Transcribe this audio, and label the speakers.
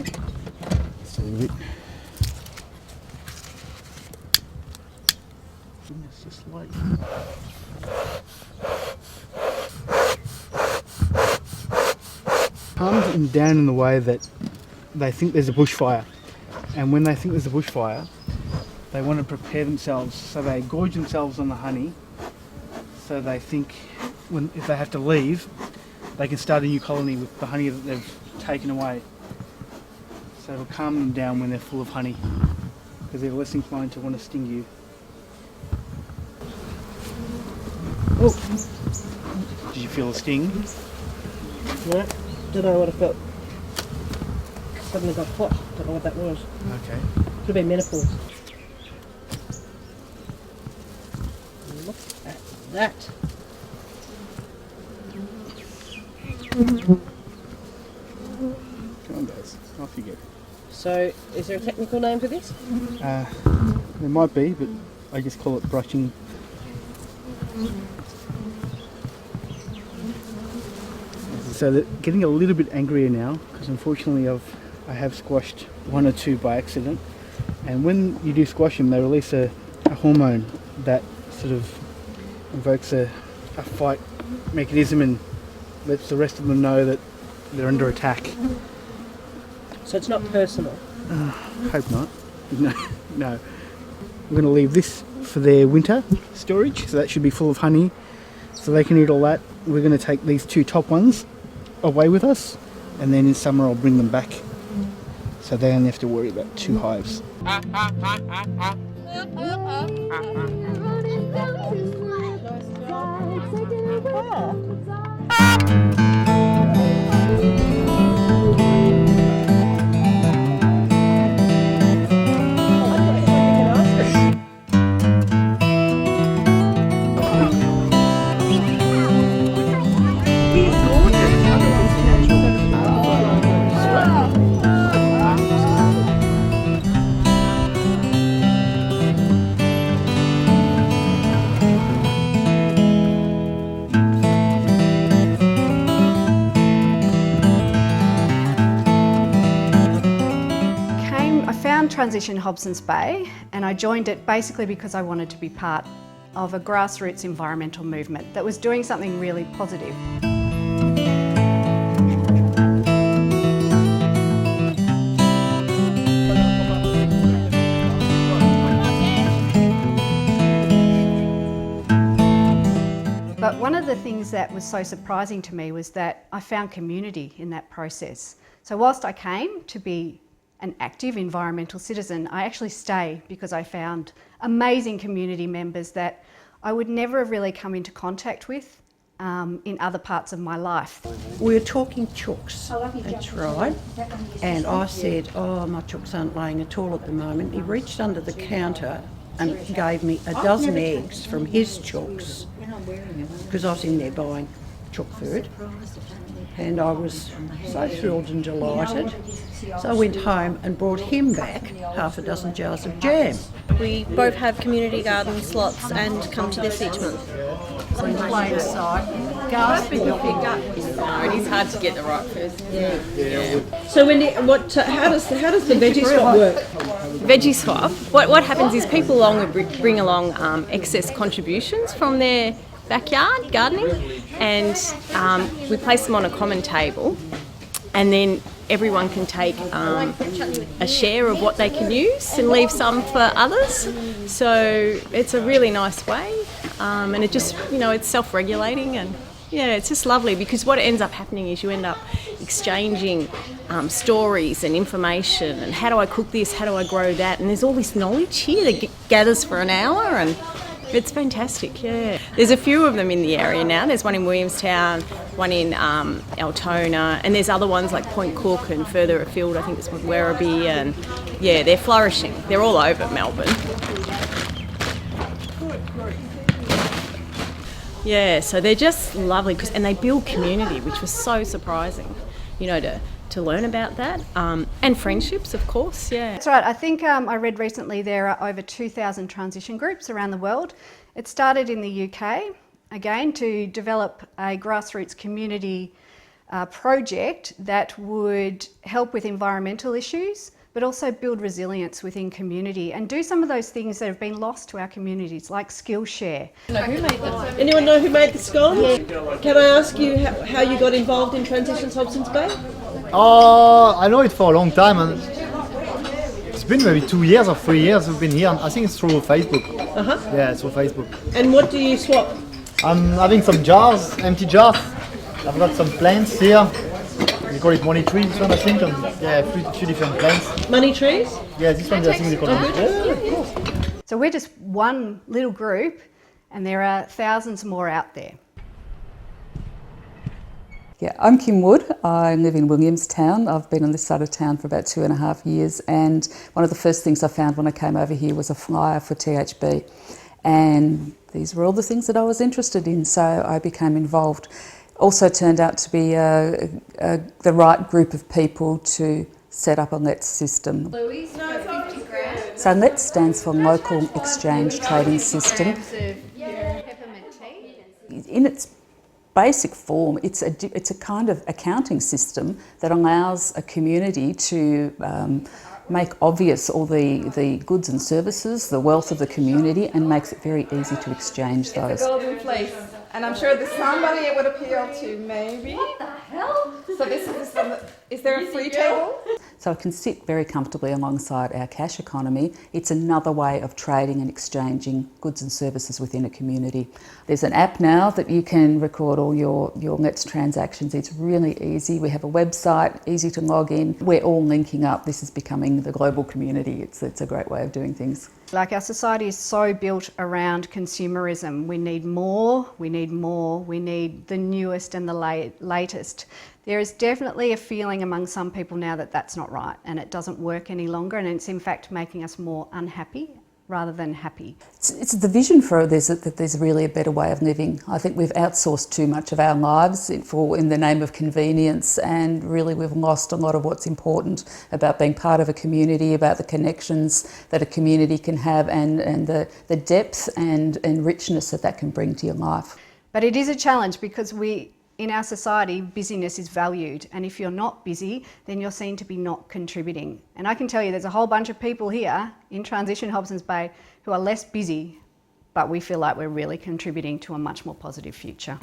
Speaker 1: Just a little bit. Goodness, just like. Calm them down in the way that they think there's a bushfire, and when they think there's a bushfire, they want to prepare themselves, so they gorge themselves on the honey, so they think if they have to leave, they can start a new colony with the honey that they've taken away. So it'll calm them down when they're full of honey, because they're less inclined to want to sting you. Oh, did you feel a sting?
Speaker 2: No, don't know what I felt. Suddenly got hot, don't know what that was.
Speaker 1: Okay.
Speaker 2: Could have been menopause. Look at that.
Speaker 1: Come on guys, off you go.
Speaker 2: So, is there a technical name for this?
Speaker 1: There might be, but I just call it brushing. So they're getting a little bit angrier now, because unfortunately I have squashed one or two by accident. And when you do squash them, they release a hormone that sort of invokes a fight mechanism and lets the rest of them know that they're under attack.
Speaker 2: So it's not personal?
Speaker 1: Hope not. No. We're going to leave this for their winter storage, so that should be full of honey, so they can eat all that. We're going to take these two top ones away with us, and then in summer I'll bring them back, so they only have to worry about 2 hives.
Speaker 3: Transition Hobsons Bay, and I joined it basically because I wanted to be part of a grassroots environmental movement that was doing something really positive. But one of the things that was so surprising to me was that I found community in that process. So whilst I came to be an active environmental citizen, I actually stay because I found amazing community members that I would never have really come into contact with in other parts of my life.
Speaker 4: We were talking chooks, that's right, and I said, oh, my chooks aren't laying at all at the moment. He reached under the counter and gave me a dozen eggs from his chooks, because I was in there buying chook food. And I was so thrilled and delighted. So I went home and brought him back half a dozen jars of jam.
Speaker 5: We both have community garden slots and come to this each month.
Speaker 4: In plain sight, gasping off your gut.
Speaker 6: It is hard to get the right person. Yeah.
Speaker 2: So how does the veggie swap work?
Speaker 6: Veggie swap. What happens is people bring along excess contributions from their backyard gardening, and we place them on a common table, and then everyone can take a share of what they can use and leave some for others. So it's a really nice way, and it just, it's self-regulating, and it's just lovely, because what ends up happening is you end up exchanging stories and information, and how do I cook this, how do I grow that, and there's all this knowledge here that gathers for an hour, and it's fantastic, yeah. There's a few of them in the area now. There's one in Williamstown, one in Altona, and there's other ones like Point Cook and further afield. I think there's one in Werribee, and they're flourishing. They're all over Melbourne. Yeah, so they're just lovely, and they build community, which was so surprising, to learn about that, and friendships, of course, yeah.
Speaker 3: That's right. I think I read recently there are over 2,000 transition groups around the world. It started in the UK, again, to develop a grassroots community project that would help with environmental issues, but also build resilience within community and do some of those things that have been lost to our communities, like Skillshare.
Speaker 2: Anyone know who made the scones? Can I ask you how you got involved in Transitions Hobsons Bay?
Speaker 7: I know it for a long time, and it's been maybe 2 years or 3 years we've been here. I think it's through Facebook. Yeah, it's through Facebook.
Speaker 2: And what do you swap?
Speaker 7: I'm having some jars, empty jars. I've got some plants here. We call it money tree, this one I think, and yeah, few different plants.
Speaker 2: Money trees?
Speaker 7: Yeah, this one I think they call it. Yeah, of course.
Speaker 3: So we're just one little group, and there are thousands more out there.
Speaker 8: Yeah, I'm Kim Wood. I live in Williamstown. I've been on this side of town for about 2.5 years, and one of the first things I found when I came over here was a flyer for THB, and these were all the things that I was interested in, so I became involved. Also turned out to be the right group of people to set up a LETS system. So LETS stands for Local Exchange Trading System. In its basic form, it's a kind of accounting system that allows a community to make obvious all the goods and services, the wealth of the community, and makes it very easy to exchange those.
Speaker 9: It's a golden place, and I'm sure there's somebody it would appeal to, maybe. What the hell? So is there a free table?
Speaker 8: So it can sit very comfortably alongside our cash economy. It's another way of trading and exchanging goods and services within a community. There's an app now that you can record all your LETS transactions. It's really easy. We have a website, easy to log in. We're all linking up. This is becoming the global community. It's a great way of doing things.
Speaker 3: Like, our society is so built around consumerism. We need more, we need more, we need the newest and the latest. There is definitely a feeling among some people now that that's not right and it doesn't work any longer, and it's in fact making us more unhappy rather than happy.
Speaker 8: It's the vision for this that there's really a better way of living. I think we've outsourced too much of our lives in the name of convenience, and really we've lost a lot of what's important about being part of a community, about the connections that a community can have, and the depth and richness that can bring to your life.
Speaker 3: But it is a challenge because in our society, busyness is valued, and if you're not busy, then you're seen to be not contributing. And I can tell you there's a whole bunch of people here in Transition Hobsons Bay who are less busy, but we feel like we're really contributing to a much more positive future.